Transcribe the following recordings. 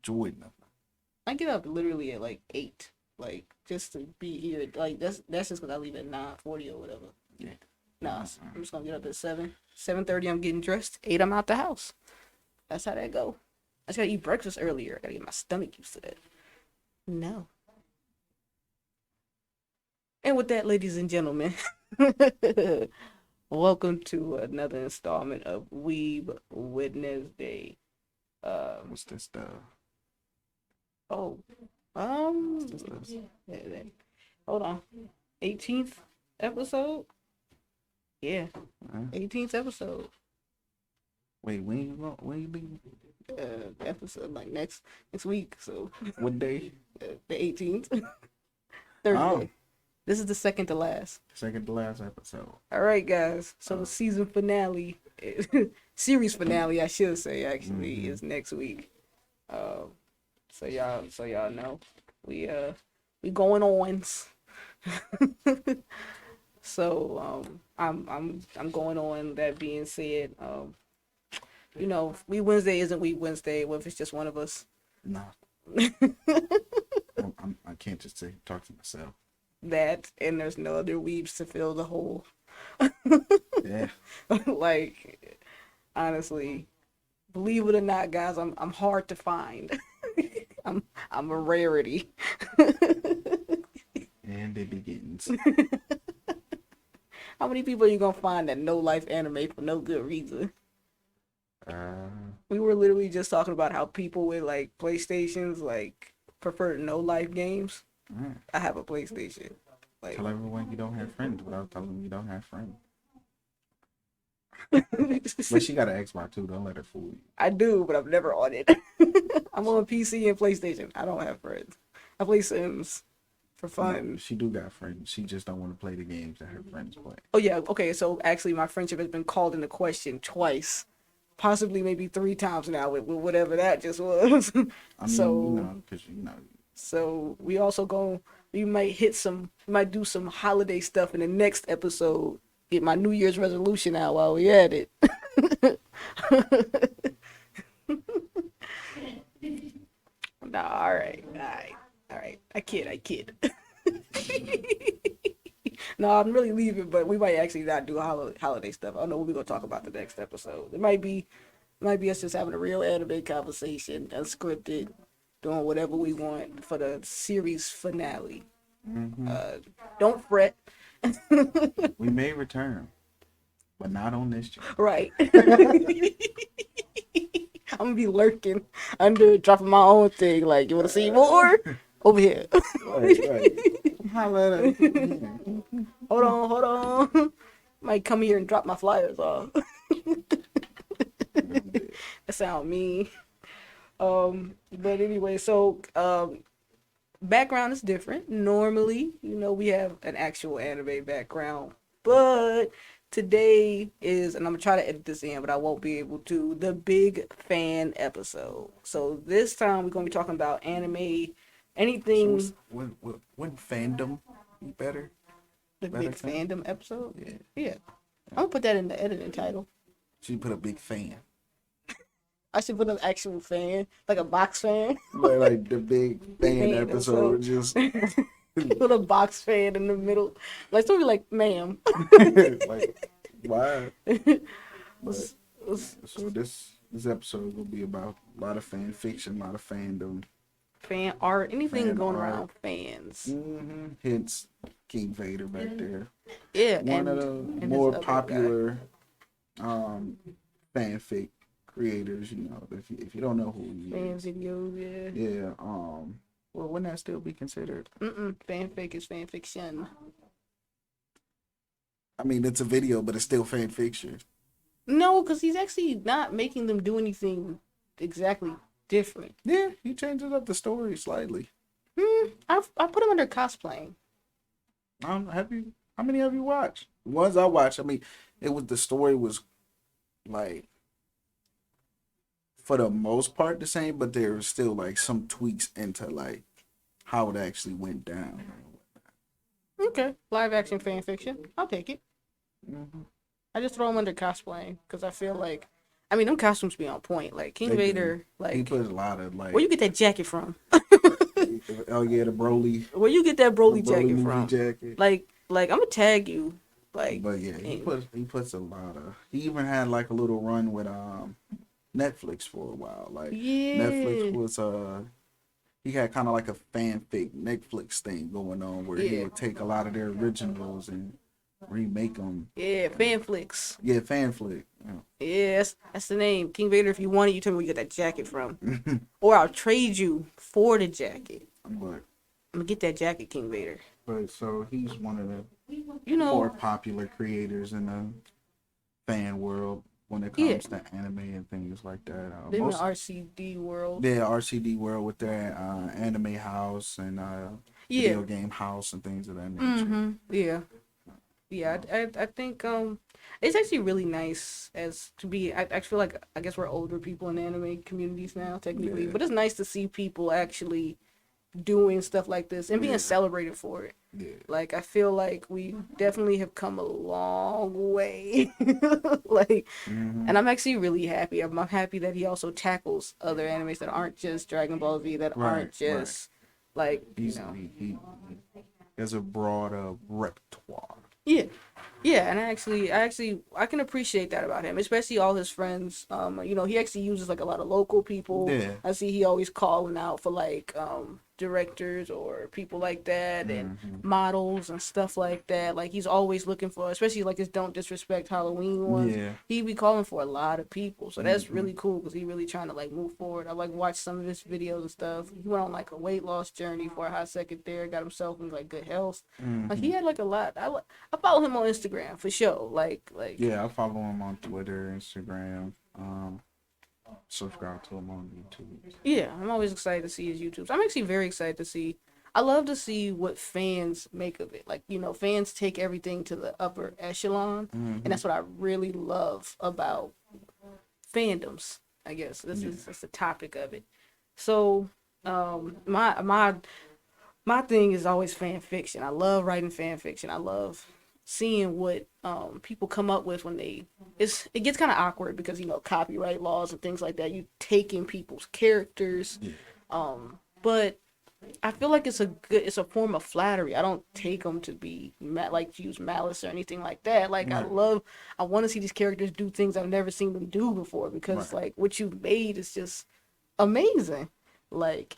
enjoyed nothing. I get up literally at like 8, like just to be here. Like that's just because I leave at 9:40 or whatever. Yeah. Nah, I'm just gonna get up at 7:30. I'm getting dressed. 8, I'm out the house. That's how that go. I just gotta eat breakfast earlier. I gotta get my stomach used to that. No. And with that, ladies and gentlemen, welcome to another installment of Weeb Wednesday. What's this stuff? Oh, What's this stuff? hold on. 18th episode? Yeah, Huh? 18th episode. Wait, when you leave? Episode like next week. So What day? the 18th, Thursday. This is the second to last. Second to last episode. All right, guys. So the season finale, series finale, I should say, actually, is next week. So y'all know we going on. So I'm going on. That being said, you know, we Wednesday isn't we Wednesday. What if it's just one of us? No. I can't just talk to myself. That and there's no other weebs to fill the hole. Yeah. Like, honestly, believe it or not, guys, I'm hard to find. I'm a rarity. And it begins. How many people are you gonna find that no life anime for no good reason? We were literally just talking about how people with like PlayStations like prefer no life games. I have a PlayStation. Like, tell everyone you don't have friends without telling them you don't have friends. But she got an Xbox too. Don't let her fool you. I do, but I'm never on it. I'm on PC and PlayStation. I don't have friends. I play Sims for fun. No, she do got friends. She just don't want to play the games that her friends play. Oh yeah, okay. So actually, my friendship has been called into question twice, possibly maybe 3 times now with whatever that just was. I mean, So because so we might do some holiday stuff in the next episode. Get my New Year's resolution out while we at it. Nah, all right. I kid. No, I'm really leaving, but we might actually not do holiday stuff. I don't know what we're gonna talk about the next episode. It might be us just having a real anime conversation, unscripted, doing whatever we want for the series finale. Don't fret. we may return, but not on this channel. Right. I'm gonna be lurking under, dropping my own thing. Like, you want to see more? Over here. Right. Holla. Hold on. Might come here and drop my flyers off. That sound mean. But anyway, so background is different. Normally, you know, we have an actual anime background, but today is, and I'm gonna try to edit this in, but I won't be able to, the big fan episode. So this time we're gonna be talking about anime, anything. So what fandom be better? The big fandom episode? Yeah. I'm gonna put that in the editing title. So you put a big fan. I should put an actual fan, like a box fan. like the big fan episode. Just put a box fan in the middle. Like, somebody like, ma'am. like, why? So this episode will be about a lot of fan fiction, a lot of fandom. Fan art, anything fan going art. around fans. Hence King Vader back there. Yeah, one of the more popular fanfic creators. You know, if you don't know who he is. Fan videos, yeah. Yeah. Well, wouldn't that still be considered? Fanfic is fan fiction. I mean, it's a video, but it's still fan fiction. No, because he's actually not making them do anything exactly different. Yeah, he changes up the story slightly. I put him under cosplaying. How many have you watched? The ones I watched, I mean, the story was like, for the most part the same, but there were still like some tweaks into like how it actually went down. Okay, live action fan fiction. I'll take it. I just throw him under cosplaying because I feel like I mean, them costumes be on point. Like King They do. Vader, He like puts a lot of where like, you get that jacket from? oh yeah, Where you get that the Broly Broly jacket movie from? jacket. Like I'm gonna tag you. Like, But yeah, and he puts a lot of. He even had like a little run with Netflix for a while. Like Netflix yeah, was he had kind of like a fanfic Netflix thing going on where he yeah, would take a lot of their originals and remake them. yeah, fan flicks. Yeah, fanflick. Yeah, that's the name. King Vader, if you want it, you tell me where you get that jacket from. Yeah. Or I'll trade you for the jacket. but I'm gonna get that jacket, King Vader. so he's one of the You more know, popular creators in the fan world when it yeah. comes to anime and things like that. Live in the RCD world. Yeah, RCD world with their anime house and Yeah. video game house and things of that nature. Mm-hmm. Yeah. Yeah. I think it's actually really nice as to be. I feel like I guess we're older people in the anime communities now, technically, Yeah, but it's nice to see people actually doing stuff like this and being yeah, celebrated for it. yeah. Like I feel like we definitely have come a long way. Like, Hmm. and I'm actually really happy. I'm happy that he also tackles other animes that aren't just Dragon Ball Z, that Right, aren't right. just like, He's he has a broad repertoire. yeah. Yeah, and I can appreciate that about him, especially all his friends. He actually uses like a lot of local people. Yeah. I see he always calling out for like directors or people like that and Hmm. models and stuff like that. Like he's always looking for, especially like his Don't Disrespect Halloween ones. Yeah. He be calling for a lot of people, so that's Hmm. really cool because he really trying to like move forward. I like watch some of his videos and stuff. He went on like a weight loss journey for a hot second there, got himself in like good health. Like he Hmm. had like a lot. I follow him on Instagram for sure. Like Yeah, I follow him on Twitter, Instagram. Subscribe to him on YouTube. yeah, I'm always excited to see his YouTubes. I'm actually very excited to see. I love to see what fans make of it. Like fans take everything to the upper echelon, and Hmm. that's what I really love about fandoms. I guess Yeah. that's the topic of it. So, my thing is always fan fiction. I love writing fan fiction. I love seeing what people come up with when it gets kind of awkward because copyright laws and things like that. You taking people's characters, Yeah. but I feel like it's a form of flattery. I don't take them to be like to use malice or anything like that. Like Right. I want to see these characters do things I've never seen them do before because Right. like what you've made is just amazing. Like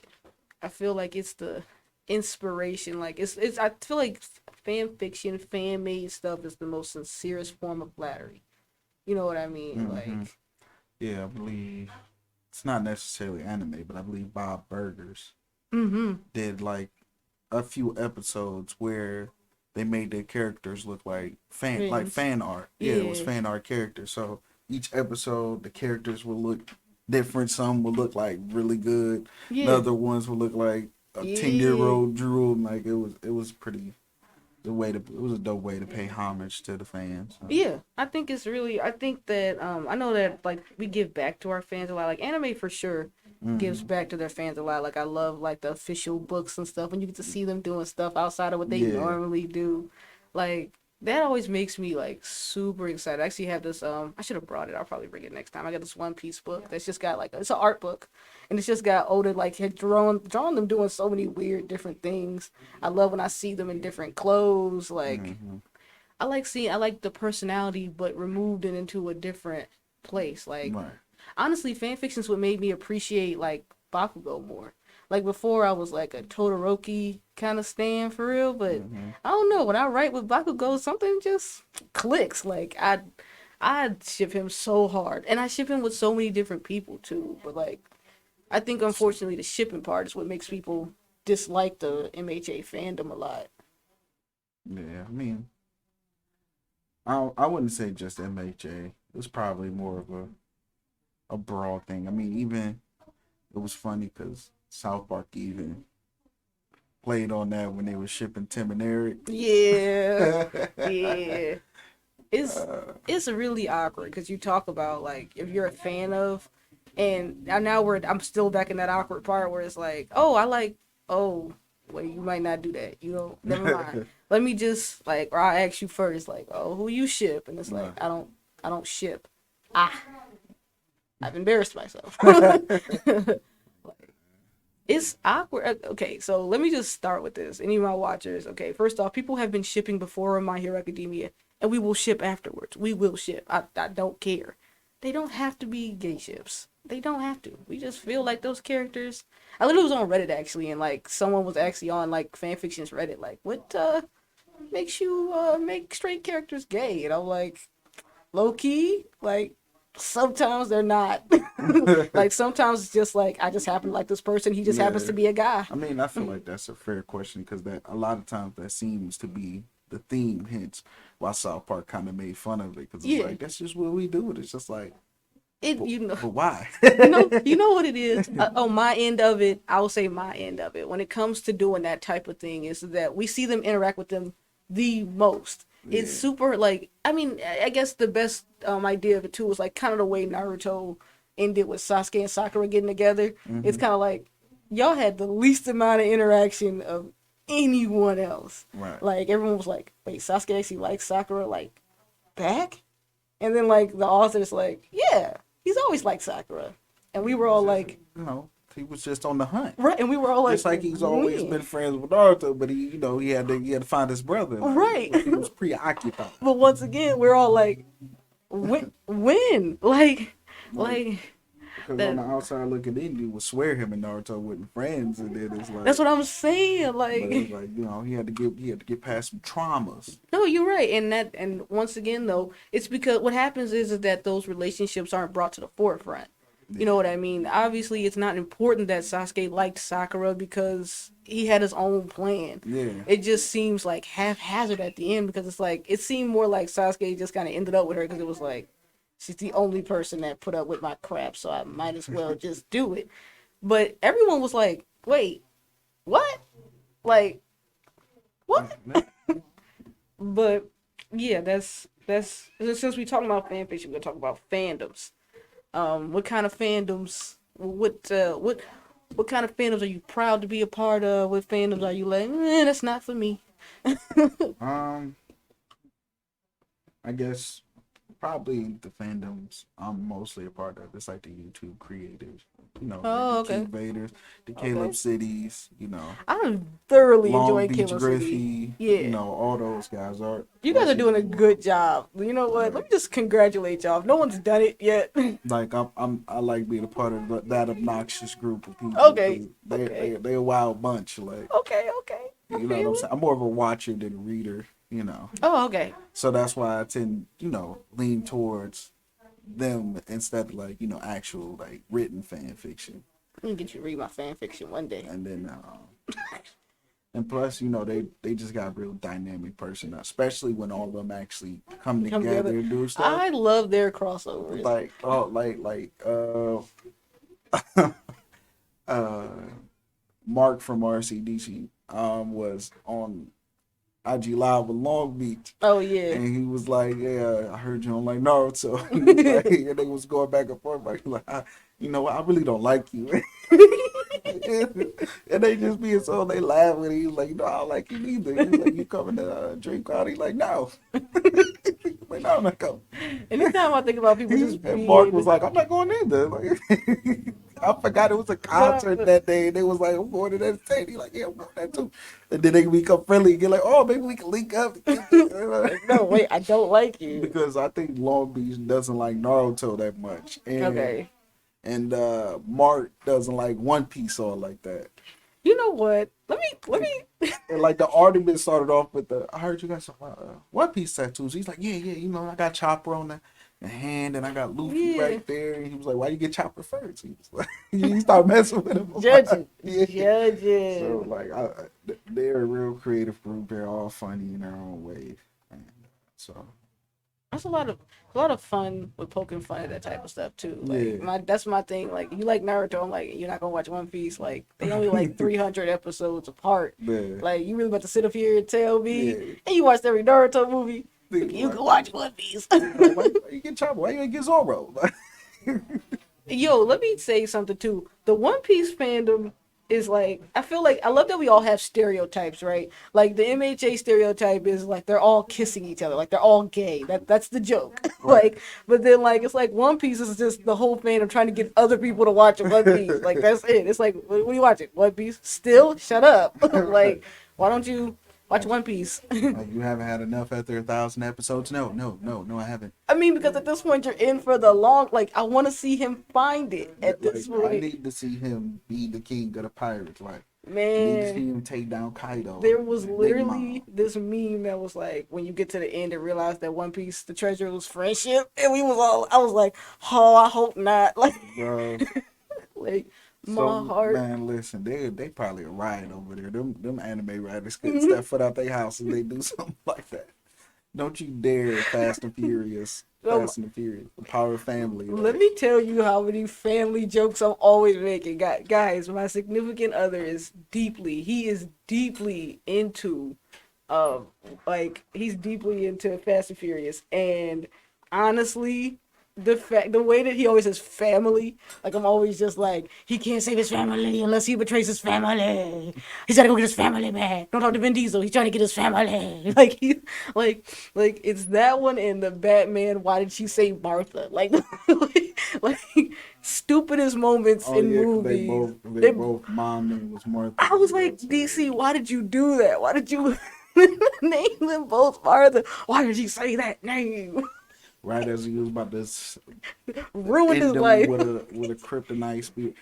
I feel like it's the inspiration. Like it's I feel like fan fiction, fan made stuff is the most sincerest form of flattery. You know what I mean? Hmm. Like Yeah, I believe it's not necessarily anime, but I believe Bob Burgers mm-hmm. did like a few episodes where they made their characters look like Fans. fan art. Yeah, it was Yeah. fan art characters. So each episode the characters would look different. Some would look like really good. The Yeah. other ones would look like a 10-year Yeah. old drew 'em. Like it was pretty it was a dope way to pay homage to the fans. So. Yeah, I think it's really. I think that I know that like we give back to our fans a lot. Like anime for sure gives Hmm. back to their fans a lot. Like I love like the official books and stuff when you get to see them doing stuff outside of what they Yeah. normally do. Like that always makes me like super excited. I actually have this I should have brought it. I'll probably bring it next time. I got this One Piece book that's just got like it's an art book and it's just got Oda like had drawn them doing so many weird different things. I love when I see them in different clothes like Hmm. I like the personality, but removed it into a different place. Like, Right. honestly, fan fiction's what made me appreciate like Bakugo more. Like before, I was like a Todoroki kind of stan for real, but Hmm. I don't know. When I write with Bakugo, something just clicks. Like I ship him so hard, and I ship him with so many different people too. But like, I think unfortunately the shipping part is what makes people dislike the MHA fandom a lot. Yeah. I mean, I wouldn't say just MHA. It was probably more of a broad thing. I mean, even it was funny because South Park even played on that when they were shipping Tim and Eric. Yeah, yeah. It's Uh, it's really awkward because you talk about like if you're a fan of, and now I'm still back in that awkward part where it's like, oh, I like, oh, well, you might not do that, never mind. Let me just like, or I'll ask you first, like, oh, who you ship, and it's like right. I don't ship. Ah, I've embarrassed myself. It's awkward. Okay, so let me just start with this. Any of my watchers, okay, first off, people have been shipping before My Hero Academia, and we will ship afterwards. We will ship. I don't care. They don't have to be gay ships. They don't have to. We just feel like those characters. I literally was on Reddit actually, and like someone was actually on like fanfictions Reddit, like, what makes you make straight characters gay? And I'm like, low key, like sometimes they're not. Like sometimes it's just like I just happen to like this person. He just happens to Yeah. be a guy. I mean, I feel like that's a fair question because that a lot of times that seems to be the theme. Hence, why South Park kind of made fun of it because it's Yeah. like that's just what we do. It's just like, It but, you know but why? you know what it is. On my end of it, I will say my end of it. When it comes to doing that type of thing, is that we see them interact with them the most. It's Yeah. super like I mean I guess the best idea of it too was like kind of the way Naruto ended with Sasuke and Sakura getting together. It's kind of like y'all had the least amount of interaction of anyone else. Right. Like everyone was like, wait, Sasuke actually likes Sakura like back? And then like the author's like, yeah, he's always liked Sakura. And we were all like, you know, he was just on the hunt. right, and we were all like, Just like he's always when? been friends with Naruto, but he had to find his brother. Like, Right. he was preoccupied. But once again, we're all like, when? Like Because that- on the outside looking in, you would swear him and Naruto weren't friends, and then it's like that's what I'm saying. but it's Like, like he had to get past some traumas. no, you're right. And once again though, it's because what happens is that those relationships aren't brought to the forefront. You know what I mean? Obviously, it's not important that Sasuke liked Sakura because he had his own plan. Yeah. It just seems like haphazard at the end because it's like it seemed more like Sasuke just kind of ended up with her because it was like she's the only person that put up with my crap, so I might as well just do it. But everyone was like, "Wait, what? Like, what?" But yeah, that's since we talking about fanfiction, we're gonna talk about fandoms. What kind of fandoms? What kind of fandoms are you proud to be a part of? What fandoms are you like? That's not for me. I guess probably the fandoms I'm mostly a part of. It's like the YouTube creators, Oh, the okay. Keith Vaders, the Caleb Cities, I'm thoroughly Long enjoying Beach Killer City. Griffey, Yeah. all those guys are. You guys are doing a good job. You know what? Let me just congratulate y'all. If no one's done it yet. Like I like being a part of that obnoxious group of people. Okay, 'Cause okay. They a wild bunch. Like Okay. I you know what feel I'm it. saying. I'm more of a watcher than a reader. Oh, okay. So that's why I tend lean towards them instead of like actual like written fan fiction. Let me get you to read my fan fiction one day. And then and plus they just got real dynamic person, especially when all of them actually come together and do stuff. I love their crossovers. Like Mark from RCDC was on IG Live with Long Beach. Oh yeah. And he was like, "Yeah, I heard you don't like Naruto." And they was going back and forth. Like, I really don't like you. And they just being so they laugh with him. He's like, "No, I don't like you neither." He's like, "You coming to drink out?" He's like, "No." Like, "No, I'm not coming." Anytime I think about people just And being Mark was like, "I'm not going either." Like, I forgot it was a concert that day. And they was like, "I'm going to that state." He's like, "Yeah, I'm going to that too." And then they become friendly and get like, "Oh, maybe we can link up." like, no, wait, I don't like you. Because I think Long Beach doesn't like Naruto that much. And, Okay. And Mark doesn't like One Piece all like that. You know what? Let me. And like the argument started off with I heard you got some One Piece tattoos. He's like, yeah, I got Chopper on the hand and I got Luffy right there. And he was like, why you get Chopper first? He was like, you start messing with him. Judging. Yeah. Judging. So like, they're a real creative group. They're all funny in their own way. And so. That's a lot of fun with poking fun at that type of stuff too. Like Yeah. that's my thing. Like you like Naruto, I'm like you're not gonna watch One Piece. Like they only like 300 episodes apart. Yeah. Like you really about to sit up here and tell me, Yeah. and you watched every Naruto movie. Think You like- can watch One Piece. why you get Chopper? Why you ain't get Zoro? Yo, let me say something too. The One Piece fandom is like I feel like I love that we all have stereotypes, right? Like the MHA stereotype is like they're all kissing each other, like they're all gay. That's the joke. Right. Like, but then like it's like One Piece is just the whole fan of trying to get other people to watch One Piece. Like that's it. It's like what are you watching? One Piece? Still, shut up. Right. Like why don't you watch One Piece? Like, you haven't had enough after 1,000 episodes? No, no, no, no, I haven't. I mean, because at this point you're in for the long. Like I want to see him find it at Like, this I point. need to see him be the king of the pirates. Like, I need to see Man, him take down Kaido. there was Big literally Mom. this meme that was like when you get to the end and realize that One Piece, the treasure was friendship, and we was all. I was like, oh, I hope not. Bro. Like my So, heart. man, listen, they probably a riot over there. Them anime writers couldn't step foot out their house and they do something like that. Don't you dare, Fast and Furious. Um, Fast and Furious. The Power Family. Let Like, me tell you how many family jokes I'm always making. Guys, my significant other he is deeply into, um, he's deeply into Fast and Furious. And honestly, the way that he always says family, like I'm always just like, he can't save his family unless he betrays his family. He's gotta go get his family back. Don't talk to Vin Diesel. He's trying to get his family. Like, it's that one and the Batman. Why did she say Martha? Like stupidest moments oh, in yeah, 'cause movies. they They, both, mom name was Martha. I was like, That's DC, hilarious. why did you do that? Why did you name them both Martha? Why did you say that name? Right as he was about to Ruined his end him life. with a kryptonite spear.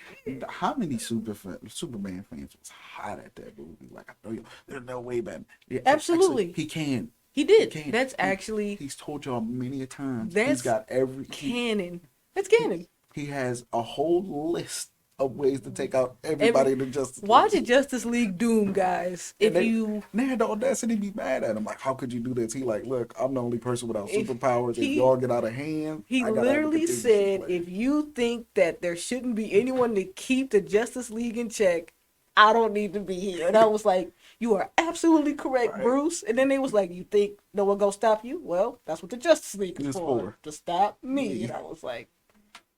How many Superman fans was hot at that movie? Like, I know you. There's no way, Batman. Yeah, Absolutely. actually, he can. He He did. can. That's actually He's told y'all many a times. He's that's got canon. That's canon. he has a whole list of ways to take out everybody Every in the Justice watch League. it, Justice League Doom, guys. And If you they had the audacity to be mad at him. Like, how could you do this? He like, look, I'm the only person without if superpowers. If he y'all get out of hand, he I gotta have a literally contingency said, plan. if you think that there shouldn't be anyone to keep the Justice League in check, I don't need to be here. And I was like, you are absolutely correct, Right. Bruce. And then they was like, you think no one gonna stop you? Well, that's what the Justice League is It's for, for. to stop me. Me. And I was like,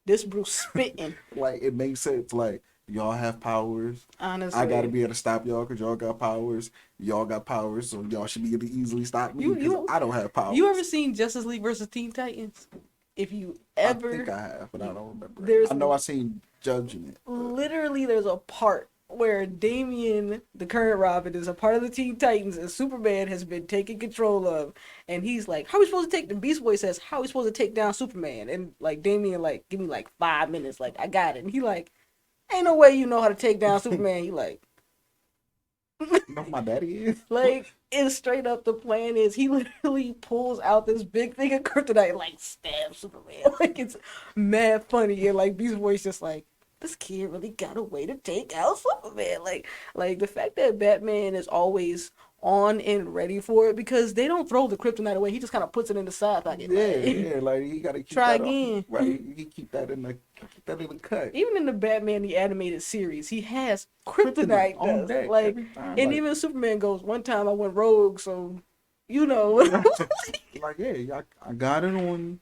this Bruce spitting, Like, it makes sense. Like, y'all have powers. honestly. I gotta be able to stop y'all because y'all got powers. Y'all got powers, so y'all should be able to easily stop me because I don't have powers. You ever seen Justice League versus Teen Titans? If you I ever, think I have, but I don't remember. there's I know I seen Judgment. literally there's a part where Damian, the current Robin, is a part of the Teen Titans, and Superman has been taken control of, and he's like, "How are we supposed to take?" The Beast Boy says, "How are we supposed to take down Superman?" And like Damian, like, give me like 5 minutes, like I got it. And he like, ain't no way you know how to take down Superman. He like, You know who my daddy is? like, and straight up the plan is he literally pulls out this big thing of kryptonite and like stabs Superman. Like it's mad funny and like Beast Boy's just like, this kid really got a way to take out Superman. Like the fact that Batman is always on and ready for it because they don't throw the kryptonite away. He just kind of puts it in the side pocket. Yeah, Like, yeah. Like, you gotta keep try that again. right. You keep that in the cut. Even in the Batman the animated series, he has kryptonite on dust. deck Like, every time. and Like, even Superman goes, one time I went rogue, so you know. like, yeah, I got it on.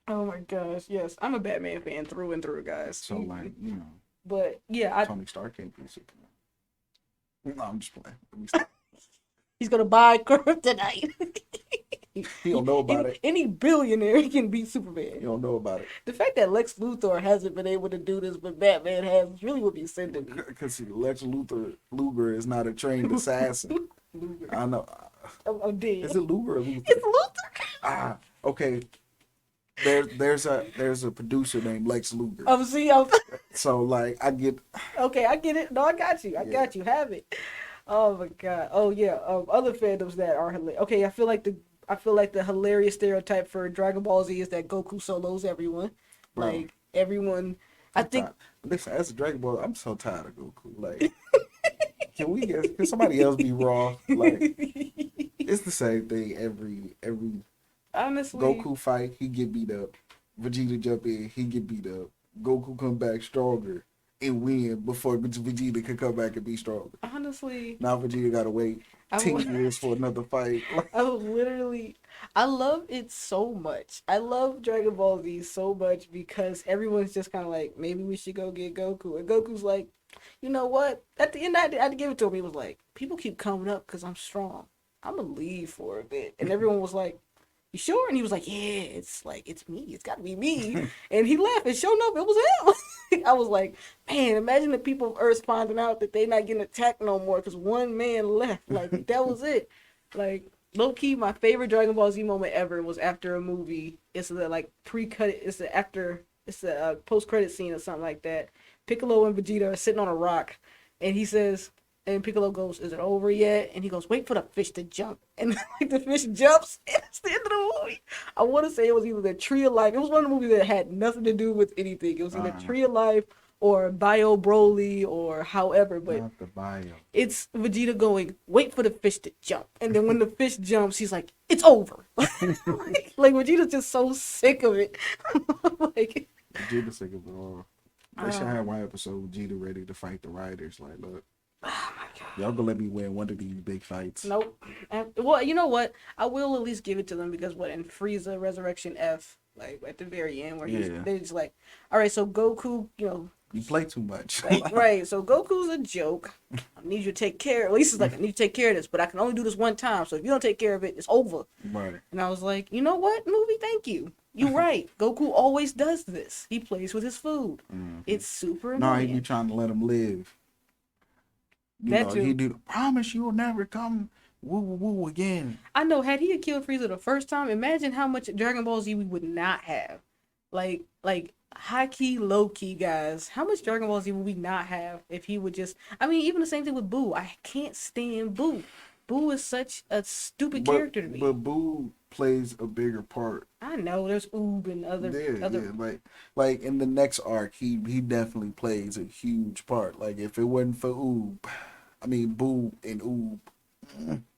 Oh my gosh, yes, I'm a Batman fan through and through, guys. So, like, But yeah, Tony Stark can't be Superman. No, I'm just playing. Let me stop. he's gonna buy kryptonite. He don't know about it. Any billionaire can beat He Superman. don't know about it. The fact that Lex Luthor hasn't been able to do this, but Batman has, really would be sending me. Because Lex Luger is not a trained assassin. I know. I'm dead. Is it Luger or Luther? It's Luthor. Ah, okay. There's a producer named Lex Luger. So, like, I get. Okay, I get it. No, I got you. I got you. Have it. Oh my god. Oh yeah. Other fandoms that are hilarious. Okay, I feel like the hilarious stereotype for Dragon Ball Z is that Goku solos everyone. Bro. Like everyone. I think. Tired. Listen, as a Dragon Ball, I'm so tired of Goku. Like, can somebody else be raw? Like, it's the same thing every Honestly, Goku fight, he get beat up. Vegeta jump in, he get beat up. Goku come back stronger and win before Vegeta can come back and be stronger. honestly, Now Vegeta gotta wait I 10 would- years for another fight. I love it so much. I love Dragon Ball Z so much because everyone's just kind of like, maybe we should go get Goku. And Goku's like, you know what? At the end, I had to give it to him. He was like, people keep coming up because I'm strong. I'm gonna leave for a bit, and everyone was like, "You sure?" And he was like, "Yeah, it's like it's me. It's got to be me." And he left, and sure enough, it was him. I was like, "Man, imagine the people of Earth finding out that they not getting attacked no more because one man left. Like that was it. Like low key, my favorite Dragon Ball Z moment ever was after a movie. It's the like pre-cut. It's the after. It's the post-credit scene or something like that. Piccolo and Vegeta are sitting on a rock, and he says, and Piccolo goes, "Is it over yet?" And he goes, "Wait for the fish to jump." And like the fish jumps, and it's the end of the movie. I want to say it was either the Tree of Life. It was one of the movies that had nothing to do with anything. It was either Tree of Life or Bio Broly or however, but Not the bio. it's Vegeta going, "Wait for the fish to jump." And then when the fish jumps, he's like, "It's over." like Vegeta's just so sick of it. like, Vegeta sick of it all. They should have one episode Vegeta ready to fight the writers. Like, look, oh my god. y'all gonna let me win one of these big fights. Nope. Well, you know what? I will at least give it to them because what in Frieza Resurrection F, like at the very end, where they're just like, all right, so Goku, You play too much. like, right? So Goku's a joke. I need you to take care. At least it's like I need you to take care of this, but I can only do this one time. So if you don't take care of it, it's over. Right. And I was like, you know what, movie? Thank you. You're right. Goku always does this. He plays with his food. Mm-hmm. It's super No, annoying. he be trying to let him live. He do. Promise you'll never come. Woo woo woo again. I know. Had he killed Frieza the first time, imagine how much Dragon Ball Z we would not have. Like high key, low key, guys. How much Dragon Ball Z would we not have if he would just? I mean, even the same thing with Boo. I can't stand Boo. Boo is such a stupid character to me. But Boo plays a bigger part. I know. There's Oob and other. Yeah. Like in the next arc, he definitely plays a huge part. Like if it wasn't for Oob, I mean Boo and Oob.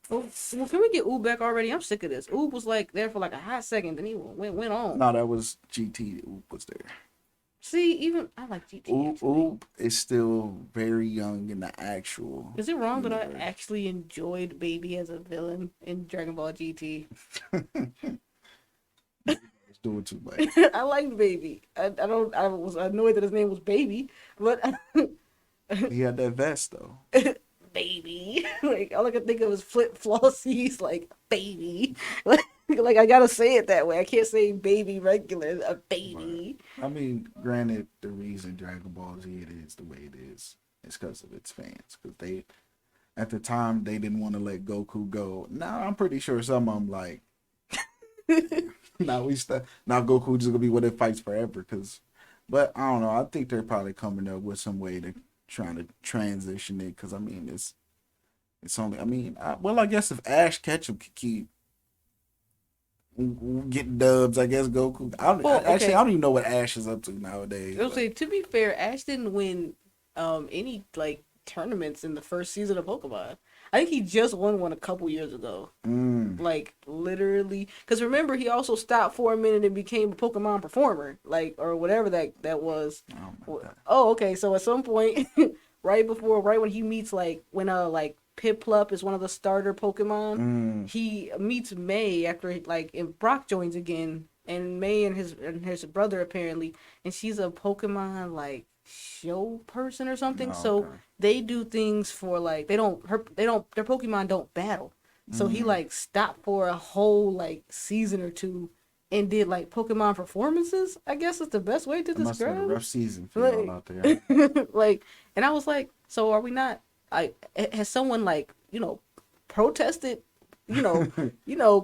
Well, can we get Oob back already? I'm sick of this. Oob was like there for like a hot second, then he went on. No, that was GT. Oob was there. See, even I like GT. Oob is still very young in the actual. Is it wrong that I actually enjoyed Baby as a villain in Dragon Ball GT? It's doing too much. I liked Baby. I was annoyed that his name was Baby, but He had that vest though. Baby. Like all I could think of was flip flossies, like baby. Like I gotta say it that way. I can't say baby regular, a baby. Right. I mean, granted, the reason Dragon Ball Z it is the way it is because of its fans. Because they, at the time, they didn't want to let Goku go. Now I'm pretty sure some of them like, now Goku just gonna be what it fights forever. But I don't know. I think they're probably coming up with some way to trying to transition it. Because I mean, it's only. I mean, I guess if Ash Ketchum could keep getting dubs, I guess Goku. I don't even know what Ash is up to nowadays. I'll say, to be fair, Ash didn't win any like tournaments in the first season of Pokemon. I think he just won one a couple years ago. Like literally, because remember he also stopped for a minute and became a Pokemon performer, like or whatever that was. Oh, okay. So at some point, right when he meets like Piplup is one of the starter Pokemon. He meets May after and Brock joins again, and May and his brother apparently, and she's a Pokemon like show person or something. So they do things for like their Pokemon don't battle. So he like stopped for a whole like season or two and did like Pokemon performances. I guess is the best way to describe. Must have been a rough season for y'all out there. And I was like, so are we not? Has someone protested,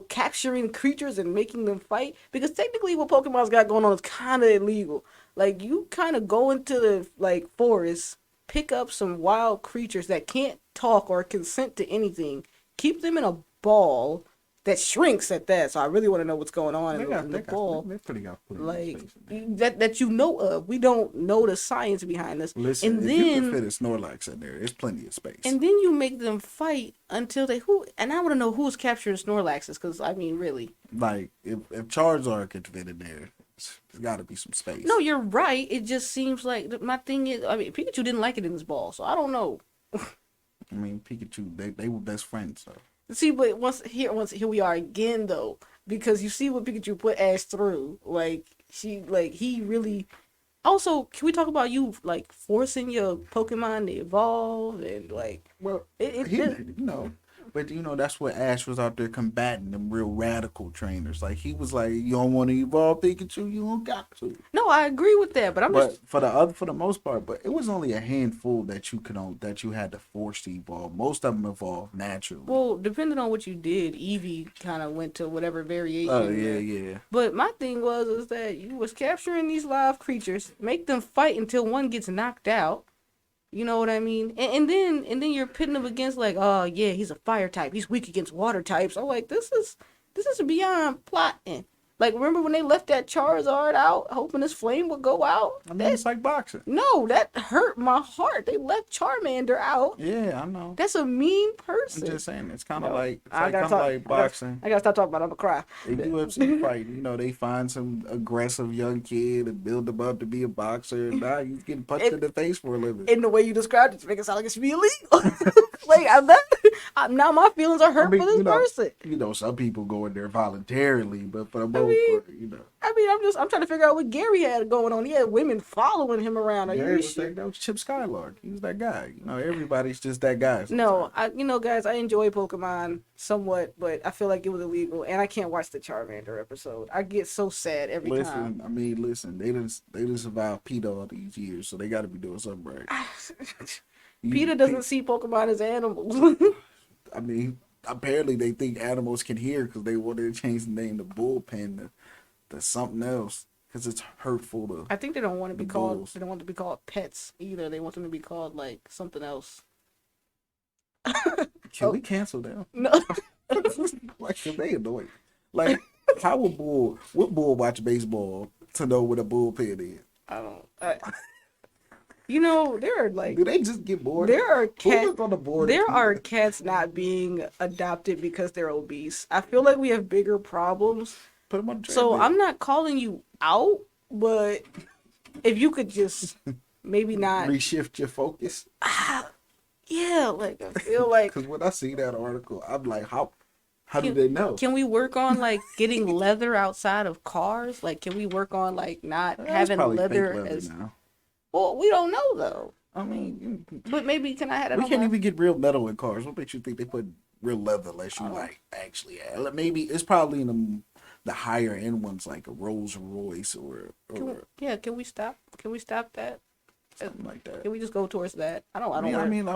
capturing creatures and making them fight? Because technically what Pokemon's got going on is kind of illegal. Like you kind of go into the forest, pick up some wild creatures that can't talk or consent to anything, keep them in a ball that shrinks at that. So I really want to know what's going on in the ball. They're pretty got that you know of. We don't know the science behind this. Listen, if you can fit a Snorlax in there, there's plenty of space. And then you make them fight until and I want to know who's capturing Snorlaxes, because I mean, really. Like if Charizard could fit in there, there's got to be some space. No, you're right. It just seems like my thing is, I mean, Pikachu didn't like it in this ball, so I don't know. I mean, Pikachu, they were best friends, so. See, but once here we are again though, because you see what Pikachu put Ash through. He really Also, can we talk about you like forcing your Pokemon to evolve and like Well, it, he, it you know, but that's what Ash was out there combating them real radical trainers. Like he was like, you don't want to evolve Pikachu, you don't got to. no, I agree with that, but I'm But just for the most part, but it was only a handful that that you had to force to evolve. Most of them evolved naturally. well, depending on what you did, Eevee kind of went to whatever Oh variation. yeah, yeah. But my thing was is that you was capturing these live creatures, make them fight until one gets knocked out. You know what I mean? And then you're pitting him against like, oh yeah, he's a fire type. He's weak against water types. I'm like, this is beyond plotting. Like, remember when they left that Charizard out, hoping his flame would go out? I mean, it's like boxing. No, that hurt my heart. They left Charmander out. Yeah, I know. That's a mean I'm person. just saying, it's kind of No, like I gotta talk. like boxing. I gotta stop talking about it. I'm gonna cry. They UFC fight. They find some aggressive young kid and build him up to be a boxer. And now he's getting punched in the face for a living. In the way you described it, to make it sound like it should be illegal. Like now my feelings are hurt for this person. Some people go in there voluntarily, but for the most part, I'm trying to figure out what Gary had going on. He had women following him around. Are you sure? that was Chip Skylark. He was that guy. Everybody's just that guy. No, guys, I enjoy Pokemon somewhat, but I feel like it was illegal, and I can't watch the Charmander episode. I get so sad every time. Listen. They didn't survive PETA all these years, so they got to be doing something right. PETA doesn't see Pokemon as animals. Apparently they think animals can hear because they wanted to change the name to Bullpen to something else because it's hurtful to. I think they don't want to be called. bulls. They don't want to be called pets either. They want them to be called like something else. Can we cancel them? No. Like, they annoying. Like, how would what bull watch baseball to know what a bullpen is? I don't. There are like. Do they just get bored? There are cats on the board. There are cats not being adopted because they're obese. I feel like we have bigger problems. Put them on the So treadmill. I'm not calling you out, but if you could just maybe not reshift your focus. Yeah, like I feel like Because when I see that article, I'm like, how do they know? Can we work on like getting leather outside of cars? Like, can we work on like not having leather as now. Well, we don't know though. I mean, But maybe can I have that? we can't even get real metal in cars. What makes you think they put real leather unless you like actually add? Maybe it's probably in the higher end ones like a Rolls Royce or Can we stop? Can we stop that? Something like that. Can we just go towards that? I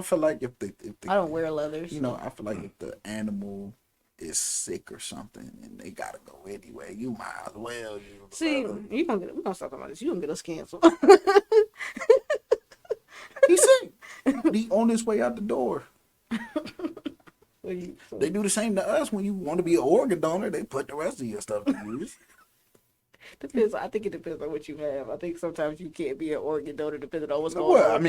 feel like if the I don't wear leathers. I feel like if the animal is sick or something and they gotta go anyway, you might as well use See, leather. we're gonna stop talking about this. You gonna get us canceled. He's sick. He on his way out the door. So They do the same to us when you want to be an organ donor. They put the rest of your stuff to use. depends. I think it depends on what you have. I think sometimes you can't be an organ donor depending on what's going on.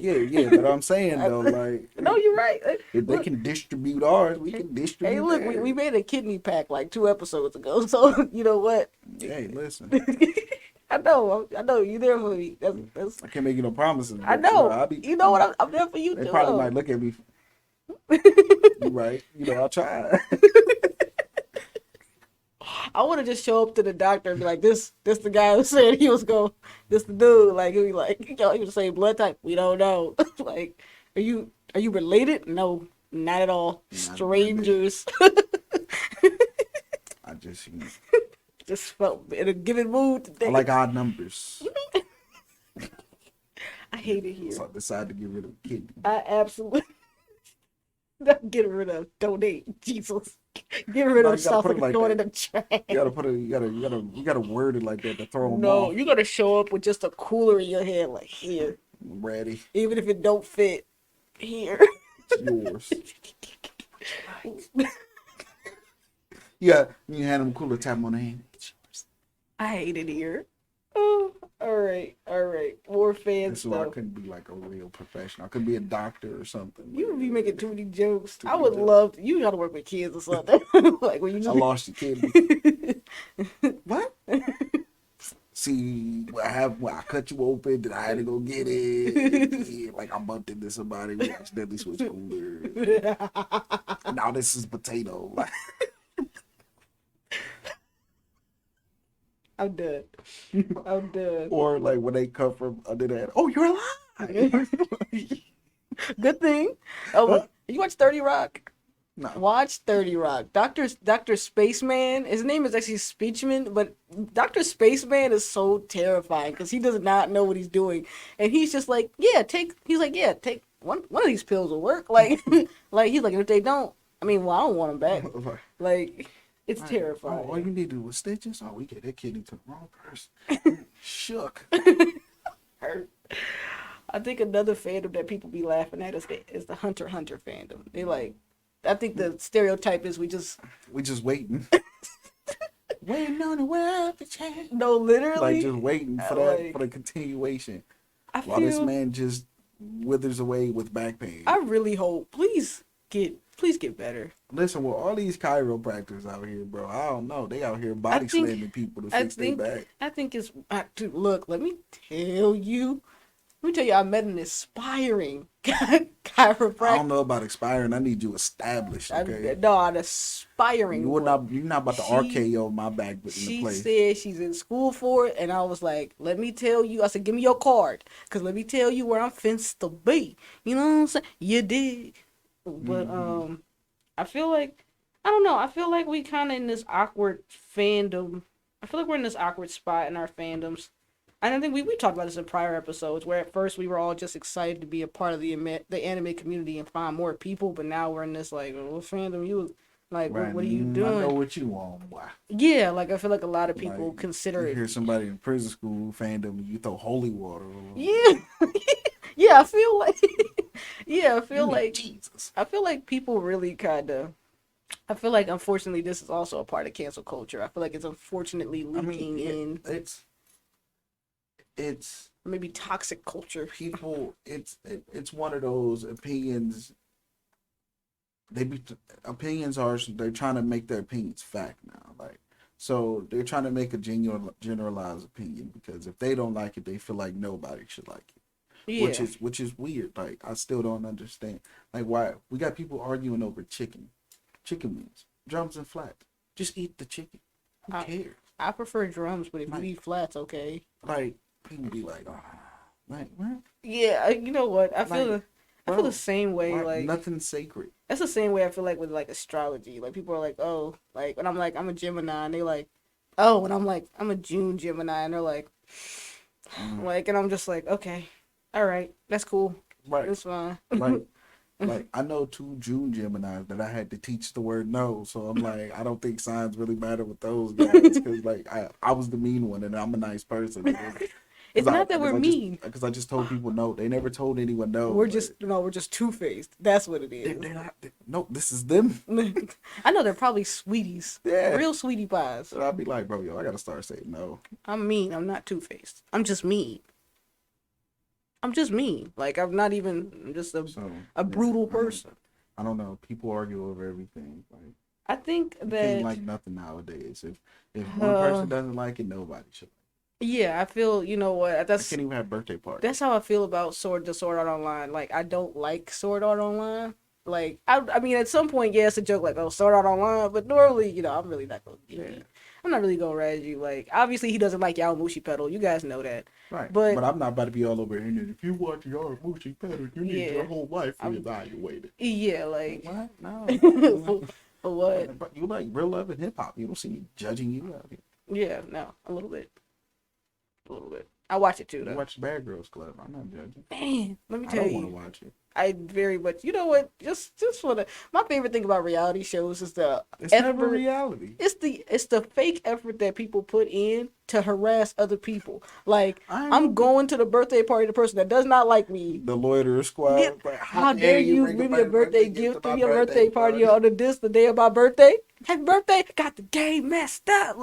Yeah. But I'm saying though, like, No, you're right. if they can distribute ours, we can distribute. Hey, look, theirs. we made a kidney pack like 2 episodes ago. So you know what? Hey, listen. I know. You there for me. That's I can't make you no promises. I but, know. You know what? I'm there for you They too. probably might look at me. You right? I'll try. I want to just show up to the doctor and be like, this the guy who said he was going, this the dude. Like, he'll be like, he was the same blood type. We don't know. Like, are you related? No, not at all. Not Strangers. I just, Just felt in a given mood today. I like odd numbers. I hate it here. So I decided to get rid of a kidney. I absolutely not get rid of. Donate, Jesus. Get rid of stuff and throw it in the trash. You gotta put it. You gotta word it like that to throw them No, off. you gotta show up with just a cooler in your hand, like here. Ready. Even if it don't fit, here. It's yours. You hand them a cooler, tap them on the hand. It's yours. I hate it here. Oh, all right. More fan This is why I stuff. couldn't be like a real professional. I could be a doctor or something. You would be making too many jokes. Too I many would jokes. love to. You gotta work with kids or something. Like when you I just. lost the kidney. What? See, when I cut you open, then I had to go get it. Yeah, like I bumped into somebody. We accidentally switched coolers. Now this is potato. I'm done. I'm done. Or like when they come from under that, oh, you're alive. Good thing. Oh, you watch 30 Rock? No. Watch 30 Rock. Doctor Spaceman. His name is actually Speechman, but Doctor Spaceman is so terrifying because he does not know what he's doing, and he's just like, yeah, take. He's like, yeah, take one of these pills will work. Like, like he's like, if they don't, I mean, well, I don't want them back. Like, it's terrifying. All you need to do was stitches. Oh, we get that kidney to the wrong person. Shook. Hurt. I think another fandom that people be laughing at is the Hunter x Hunter fandom. They like, I think the stereotype is we just waiting. Waiting on the world to change. no, literally, Like just waiting for that like, for the continuation. I While this feel man just withers away with back pain. I really hope please get better. Listen, with all these chiropractors out here, bro, I don't know. They out here body slamming people to fix their back. I think it's look. Let me tell you. I met an aspiring chiropractor. I don't know about expiring. I need you established. Okay. No, an aspiring. You're not about to RKO my back in the She place. said she's in school for it, and I was like, "Let me tell you." I said, "Give me your card, cause let me tell you where I'm finna to be." You know what I'm saying? You did, but I feel like I don't know. I feel like we kind of in this awkward fandom. I feel like we're in this awkward spot in our fandoms. And I think we talked about this in prior episodes, where at first we were all just excited to be a part of the anime community and find more people, but now we're in this like, what fandom you like? Right. What are you doing? I know what you want. Why? Yeah, like I feel like a lot of people Like, consider you it. hear somebody in prison school fandom, you throw holy water. Yeah, yeah. I feel like, yeah, I feel You like Jesus. I feel like people really kind of. I feel like unfortunately this is also a part of cancel culture. I feel like it's unfortunately leaking in. It's Maybe toxic culture. people. It's one of those opinions. Opinions are they're trying to make their opinions fact now. Like so they're trying to make a generalized opinion because if they don't like it, they feel like nobody should like it. Yeah. Which is weird. Like I still don't understand. Like why we got people arguing over chicken wings, drums and flats. Just eat the chicken. Who cares? I prefer drums, but if Like- you eat flats, okay. Like people be like, oh, like what? Yeah, you know what? I feel Like, I feel the same way. Why? Like Nothing's sacred. that's the same way I feel like with like astrology. Like people are like, oh, like when I'm like I'm a Gemini, and they like, oh, when I'm like I'm a June Gemini, and they're like, like, and I'm just like, okay, all right, that's cool, Right. that's fine. Like I know 2 June Geminis that I had to teach the word no, so I'm like I don't think signs really matter with those guys because like I was the mean one and I'm a nice person. It's not that we're mean. Because I just told people no. They never told anyone no. We're just two-faced. That's what it is. They're not. No, this is them. I know they're probably sweeties. Yeah. Real sweetie pies. So I'll be like, bro, yo, I gotta start saying no. I'm mean. I'm not two-faced. I'm just mean. I'm just mean. Like I'm not even. I'm just a brutal person. I don't know. People argue over everything. Like I think you that can't like nothing nowadays. If one person doesn't like it, nobody should. Yeah, I feel, you know what, I that's can't even have birthday parties. that's how I feel about the Sword Art Online. Like I don't like Sword Art Online. Like I mean at some point, yeah, it's a joke like, oh, Sword Art Online, but normally, you know, I'm really not gonna I'm not really gonna razz you. Like obviously he doesn't like Yaomushi Pedal. You guys know that. Right. But I'm not about to be all over here. If you watch your Mushi Pedal, you need Yeah. your whole life reevaluated. yeah, like What? No. for what? But you like real love and hip hop. You don't see me judging you out here. Yeah, no, a little bit. A little bit. I watch it too You though. watch Bad Girls Club. I'm not judging. Man, let me I tell don't you. want to watch it. I very much. You know what? Just for the my favorite thing about reality shows is the It's effort. never reality. It's the fake effort that people put in to harass other people. Like I'm going to the birthday party of the person that does not like me. The loiterer squad. Yeah, Like, how dare you bring give me a birthday gift, to give my me a birthday party on the day of my birthday? Happy birthday! Got the game messed up.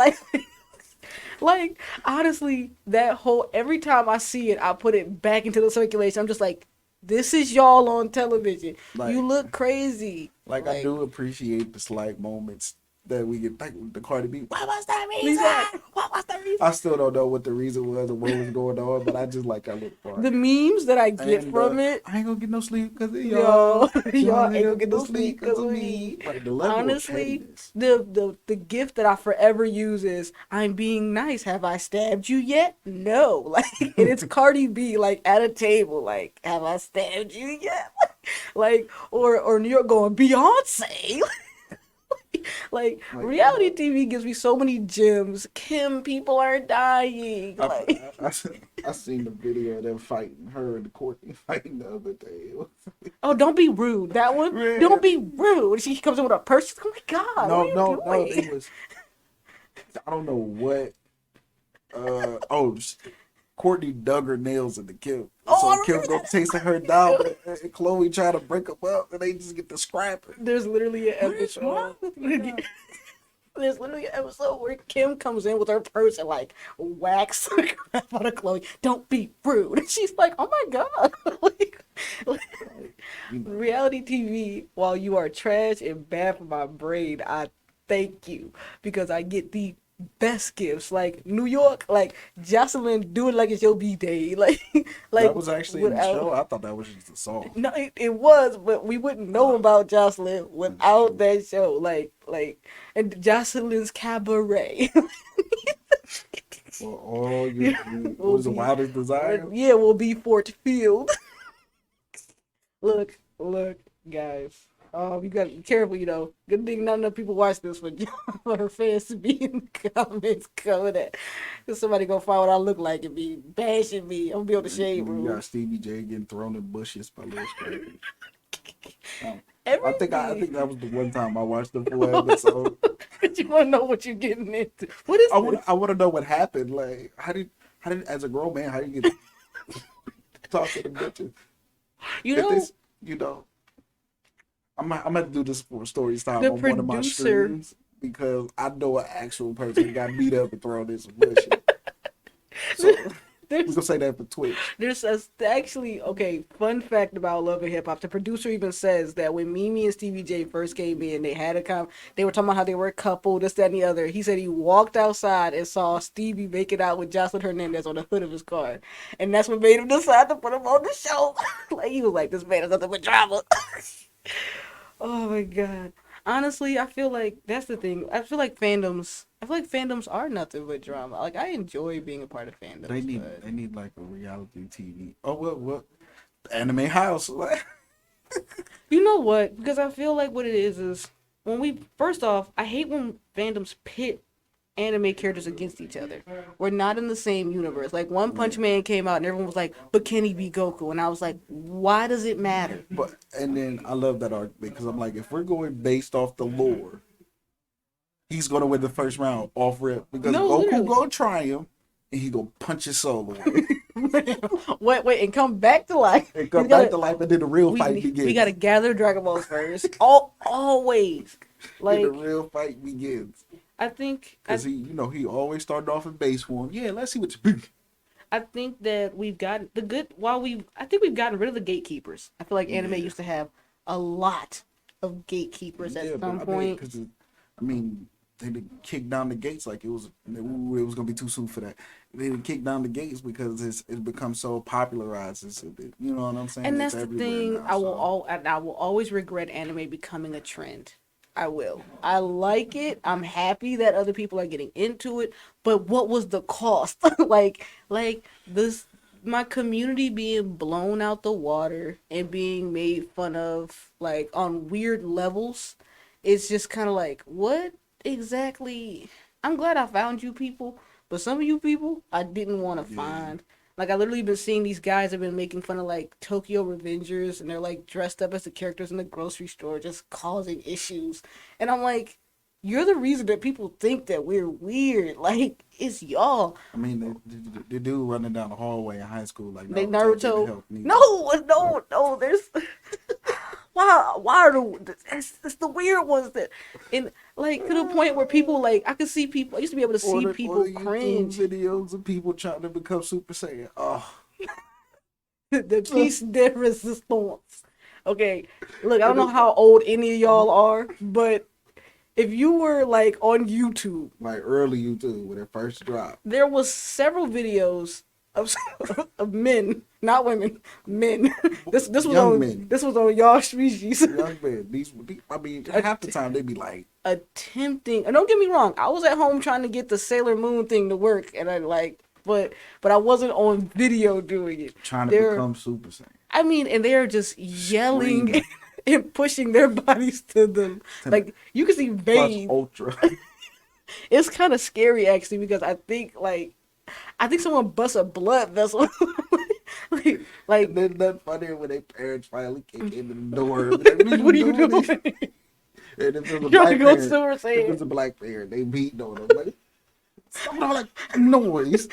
Like honestly, that whole every time I see it, I put it back into the circulation. I'm just like, this is y'all on television. Like- You look crazy. Like I do appreciate the slight moments that we get like the Cardi B. What was the Lisa, reason? what was the reason? I still don't know what the reason was or what was going on, but I just like that little part. The memes that I get And from it, I ain't gonna get no sleep because of yo, y'all. y'all Y'all ain't ain't gonna gonna get get no no sleep sleep because because of of me. me. Like the level of Honestly, pettiness. the gift that I forever use is "I'm being nice. Have I stabbed you yet? No." Like, and it's Cardi B like at a table, like, "Have I stabbed you yet?" Like, or New York going Beyonce. Like, Like, reality TV gives me so many gems. Kim, people are dying. Like, I seen the video of them fighting, her and Courtney fighting the other day. oh, don't be rude. That one, don't Man, be rude. She comes in with a purse. Oh my God, what no, are you no, no. They doing? was I don't know what. Oh, Courtney dug her nails in the Kim, Oh, so I Kim remember go chasing her down, and Chloe trying to break them up, and they just get to scrapping. there's literally an What is wrong episode. with you guys? There's literally an episode where Kim comes in with her purse and like whacks the crap out of Chloe. Don't be rude. And she's like, oh my God. like, You know, reality TV, while you are trash and bad for my brain, I thank you because I get the best gifts. Like New York, like Jocelyn, do it like it's your B-day. Like that was actually in the without. show. I thought that was just a song. No, it was, but we wouldn't know about Jocelyn That's without true. that show. And Jocelyn's cabaret For all your what will was the be, wildest desire? yeah, will be Fort Field. Look, guys. You gotta be careful, you know. Good thing not enough people watch this for for her fans to be in the comments coming at. Cause somebody gonna find what I look like and be bashing me. I'm gonna be on the shade You room. got Stevie J getting thrown in bushes by little scrappers. I Everything. think that was the one time I watched the full episode. Cause you wanna know what you're getting into. What is this? I want to know what happened. Like, how did as a grown man, how do you get talk to the bitches? You If know, this, you know, I'm gonna do this for stories time the on one of my producer. streams because I know an actual person who got beat up and thrown in some bushes. So we're There's gonna say that for Twitch. There's actually, okay, fun fact about Love and Hip Hop. The producer even says that when Mimi and Stevie J first came in, they were talking about how they were a couple, this, that, and the other. He said he walked outside and saw Stevie make it out with Jocelyn Hernandez on the hood of his car. And that's what made him decide to put him on the show. Like, he was like, this man is nothing but drama. Oh my God. Honestly, I feel like that's the thing. I feel like fandoms are nothing but drama. Like, I enjoy being a part of fandoms, but They need like a reality TV. Oh what anime house? Like, you know what? Because I feel like what it is when we first off, I hate when fandoms pit anime characters against each other. We're not in the same universe. Like One Punch Man came out and everyone was like, "But can he be Goku?" And I was like, "Why does it matter?" but and then I love that argument because I'm like, if we're going based off the lore, he's gonna win the first round off rip because No, Goku literally. gonna try him and he gonna punch his soul away Wait, and come back to life. and come We back gotta, to life and then the real fight we begins. gotta gather Dragon Balls first. Always. Then the Like real fight begins I think because he always started off in base form. Yeah, let's see what you. I think that we've gotten the good I think we've gotten rid of the gatekeepers. I feel like anime Yeah. used to have a lot of gatekeepers Yeah, at but some point. I mean, they didn't kick down the gates like it was gonna be too soon for that. They didn't kick down the gates because it's become so popularized. You know what I'm saying? And It's that's the everywhere thing. now. So I will always regret anime becoming a trend. I will. I like it. I'm happy that other people are getting into it. But what was the cost? like this, my community being blown out the water and being made fun of, like on weird levels. It's just kind of like, what exactly? I'm glad I found you people, but some of you people I didn't want to yeah, find. Like I literally been seeing these guys have been making fun of like Tokyo Revengers and they're like dressed up as the characters in the grocery store just causing issues. And I'm like, you're the reason that people think that we're weird. Like it's y'all. I mean, the dude running down the hallway in high school like They Naruto didn't Naruto. help neither. No, there's why are it's the weird ones that in like to the point where people like I could see people I used to be able to see Or people the YouTube cringe. videos of people trying to become Super Saiyan. Oh, The piece de resistance. Okay, look, I don't know how old any of y'all are, but if you were like on YouTube, Like early YouTube when it first dropped. there was several videos of of men, not women, men. This was Young on men. this was on y'all species. Young men. I mean, half the time they be like Attempting. And don't get me wrong, I was at home trying to get the Sailor Moon thing to work, and I like, but I wasn't on video doing it. trying to They're, become Super Saiyan. I mean, and they're just yelling Screaming. and pushing their bodies to them. Like you can see Plus veins. Ultra. It's kind of scary actually because I think someone busts a blood vessel. like And then nothing funnier when they parents finally kick in the door. Like, what are you doing? And if it was a Trying to black go parent, Super if it was Saiyan. a black parent, they beating on them. Like, stop all that noise.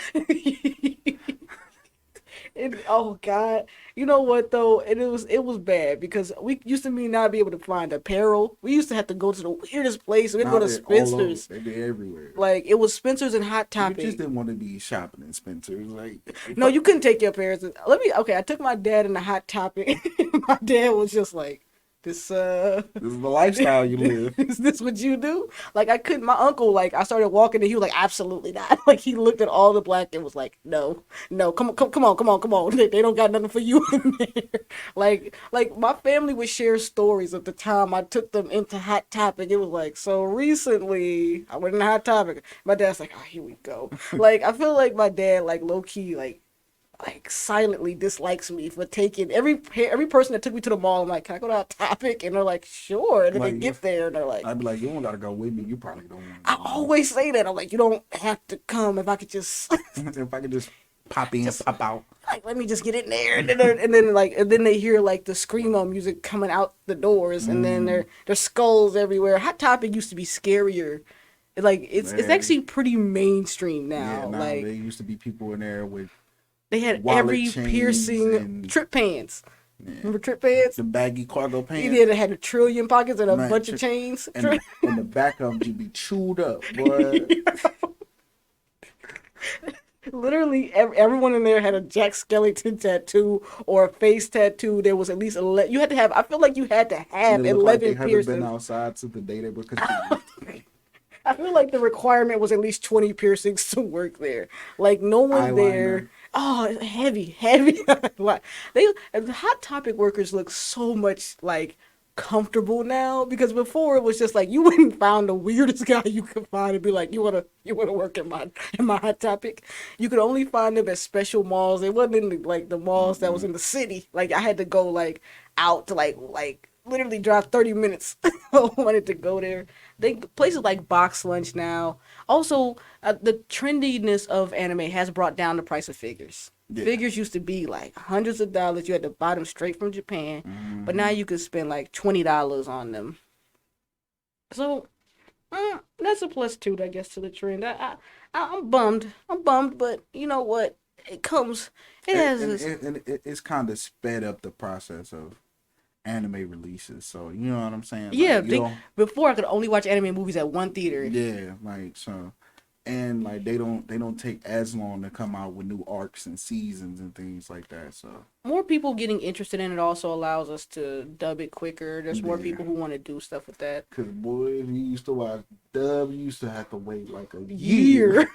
Oh God, you know what though? It was bad because we used to not be able to find apparel. We used to have to go to the weirdest place. We had to Now go to they're all over. Spencer's. They be everywhere. Like it was Spencer's and Hot You Topic. just didn't want to be shopping in Spencer's. Like, No, you couldn't take your parents. Okay, I took my dad in the Hot Topic. My dad was just like, this this is the lifestyle you live. is this what you do? Like I couldn't. My uncle, like I started walking and he was like, absolutely not. Like he looked at all the black and was like, no, come on. They don't got nothing for you in there. Like my family would share stories of the time I took them into Hot Topic. It was like, so recently I went in Hot Topic. My dad's like, oh, here we go. Like I feel like my dad, like low key, like silently dislikes me for taking every person that took me to the mall. I'm like, can I go to Hot Topic? And they're like, sure. And then Like, they get there and they're like, I'd be like, you don't gotta go with me. You probably don't want to. I always say that. I'm like, you don't have to come if I could just If I could just pop in, pop out. like let me just get in there. And then they hear like the screamo music coming out the doors, and then there's skulls everywhere. Hot Topic used to be scarier. Like it's Man. actually pretty mainstream now. Yeah, nah, like there used to be people in there with they had wallet every chains piercing and- trip pants. yeah, Remember trip pants? the baggy cargo He pants. did. It had a trillion pockets and a Man, bunch of chains. And the back of them you be chewed up, boy. Literally, everyone in there had a Jack Skellington tattoo or a face tattoo. There was at least 11. You had to have. I feel like you had to have They look like 11 they haven't piercings. been outside since the day they were I feel like the requirement was at least 20 piercings to work there. Like no one there. Eyeliner. Oh, heavy. Like the Hot Topic workers look so much like comfortable now because before it was just like you wouldn't find the weirdest guy you could find and be like you wanna work in my Hot Topic. You could only find them at special malls. It wasn't in the malls that was in the city. Like I had to go like out to like literally drive 30 minutes. I wanted to go there. Places like Box Lunch now. Also, the trendiness of anime has brought down the price of figures. Yeah. Figures used to be like hundreds of dollars. You had to buy them straight from Japan, but now you could spend like $20 on them. So that's a plus two, I guess, to the trend. I'm bummed. But you know what? It comes. It has. It's kind of sped up the process of anime releases. So you know what I'm saying? Yeah, Like, before I could only watch anime movies at one theater. yeah, like so, and like they don't take as long to come out with new arcs and seasons and things like that. So More people getting interested in it also allows us to dub it quicker. There's more Yeah. people who want to do stuff with that. Cause boy, if you used to watch dub, you used to have to wait like a Year. year.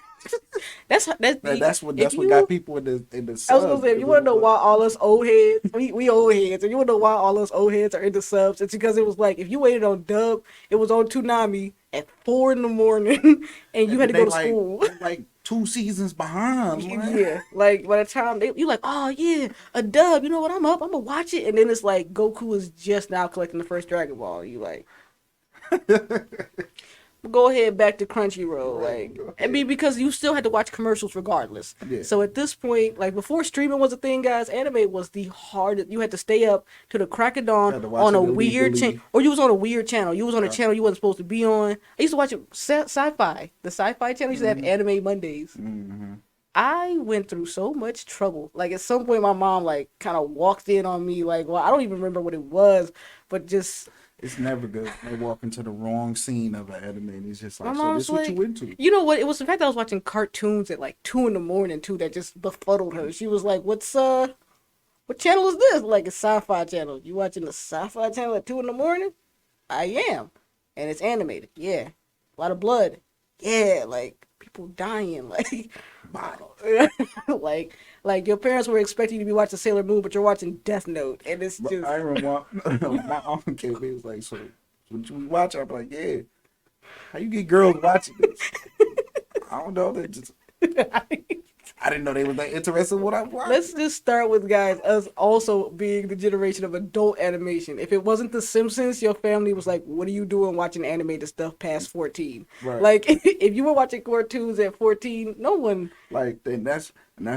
that's That's what if you- got people in the I was subs. gonna say, if you want to know why all us old heads, we old heads, and you want to know why all us old heads are into subs, it's because it was like if you waited on dub, it was on Toonami at 4 a.m. and you had to go to school. like 2 seasons behind. man. Yeah, like by the time you like, oh yeah, a dub. You know what? I'm gonna watch it, and then it's like Goku is just now collecting the first Dragon Ball. You like, go ahead back to Crunchyroll, Right, like, go I mean, because you still had to watch commercials regardless. Yeah. So at this point, like before streaming was a thing, guys, anime was the hardest. You had to stay up to the crack of dawn Had to watch on a it weird illegally. channel, or you was on a weird channel. You was on a channel you wasn't supposed to be on. I used to watch it sci-fi. The sci-fi channel used to have Anime Mondays. Mm-hmm. I went through so much trouble. Like at some point, my mom like kind of walked in on me. Like, well, I don't even remember what it was, but just It's never good. They walk into the wrong scene of an anime and it's just like, my so mom's this what like, you into? you know what? It was the fact that I was watching cartoons at like 2 a.m. too that just befuddled her. She was like, "What's what channel is this?" Like a sci-fi channel. You watching the sci-fi channel at 2 a.m.? I am. and it's animated. Yeah, a lot of blood. Yeah, like people dying. Like, Body. like your parents were expecting you to be watching Sailor Moon, but you're watching Death Note, and it's But just I remember my uncle came in, he was like, so what you watch? I'm like, yeah. How you get girls watching this? I don't know. They just I didn't know they was that interested in what I watched. Let's just start with guys us also being the generation of adult animation. If it wasn't The Simpsons, your family was like, "What are you doing watching animated stuff past 14?" Right. Like if you were watching cartoons at 14, no one. Like that's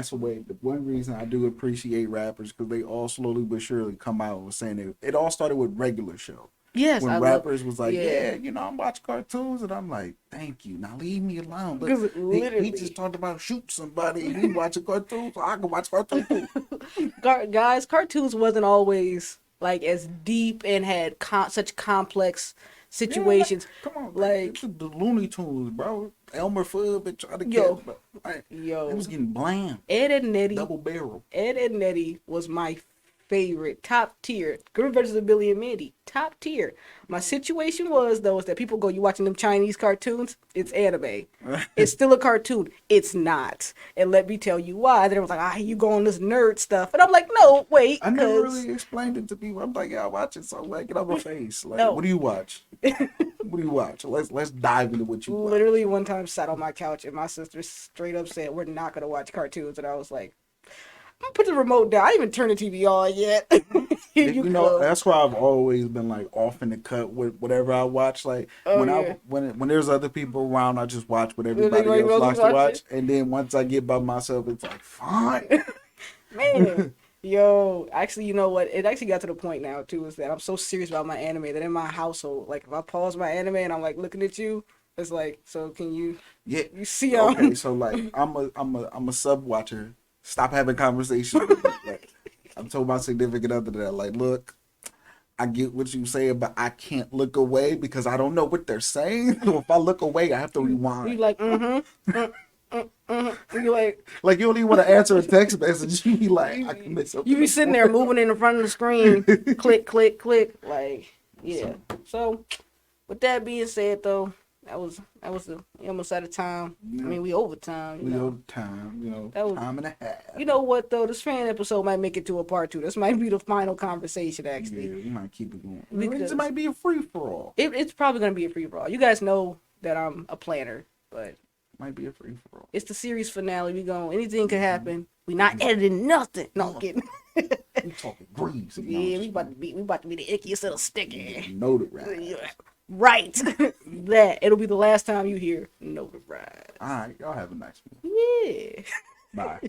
the way. The one reason I do appreciate rappers because they all slowly but surely come out and saying it all started with regular show. Yes, I When love. rappers was like, Yeah, yeah, I'm watching cartoons, and I'm like, thank you. Now leave me alone. But because he just literally, talked about shoot somebody, and he watching cartoons, so I can watch cartoons too. guys, cartoons wasn't always like as deep and had such complex Yeah, situations. come on, Like it's the Looney Tunes, bro. Elmer Fudd been trying to yo, catch, but like, it yo, was getting bland, Ed and Nettie double barrel. Ed and Nettie was my favorite, top tier. Griffin versus Billy and Mandy, top tier. My situation was though is that people go, "You watching them Chinese cartoons? It's anime. It's still a cartoon. It's not." And let me tell you why. Then it was like, "Ah, you go on this nerd stuff," and I'm like, "No, wait, I never cause really explained it to people. I'm like, yeah, I watch it, so like, get out my face. Like, no." what do you watch? What do you watch? Let's dive into what you watch. Literally one time sat on my couch and my sister straight up said, "We're not gonna watch cartoons," and I was like, "I'm gonna put the remote down. I ain't even turned the TV on yet." Here you go. That's why I've always been like off in the cut with whatever I watch. Like Oh when yeah. when there's other people around, I just watch what everybody Everybody else else is likes to watching. watch. And then once I get by myself, it's like fine. Man, yo, actually, you know what? It actually got to the point now too is that I'm so serious about my anime that in my household, like if I pause my anime and I'm like looking at you, it's like, so can you Yeah. you see Okay. So like I'm a sub watcher. Stop having conversations with me. Like, I'm told my significant other that like, look, I get what you saying, but I can't look away because I don't know what they're saying. So if I look away, I have to you rewind. like you like Like you don't even want to answer a text message. You be like, I can miss something. you be sitting there moving in the front of the screen, click click click, like yeah. So with that being said though, that was the almost out of time. I mean we over time, you We know. owe time, That was time and a half. you know what though, this fan episode might make it to a part 2. This might be the final conversation actually. Yeah, we might keep it going. Because It might be a free for all. it's probably gonna be a free for all. You guys know that I'm a planner, but Might be a free for all. it's the series finale. We going anything could happen. We not editing nothing. No, I'm kidding. We talking grease. Yeah, we about to be the ickiest little sticky. Notarized. Right. That it'll be the last time you hear notarized. All right, y'all have a nice one. Yeah. Bye.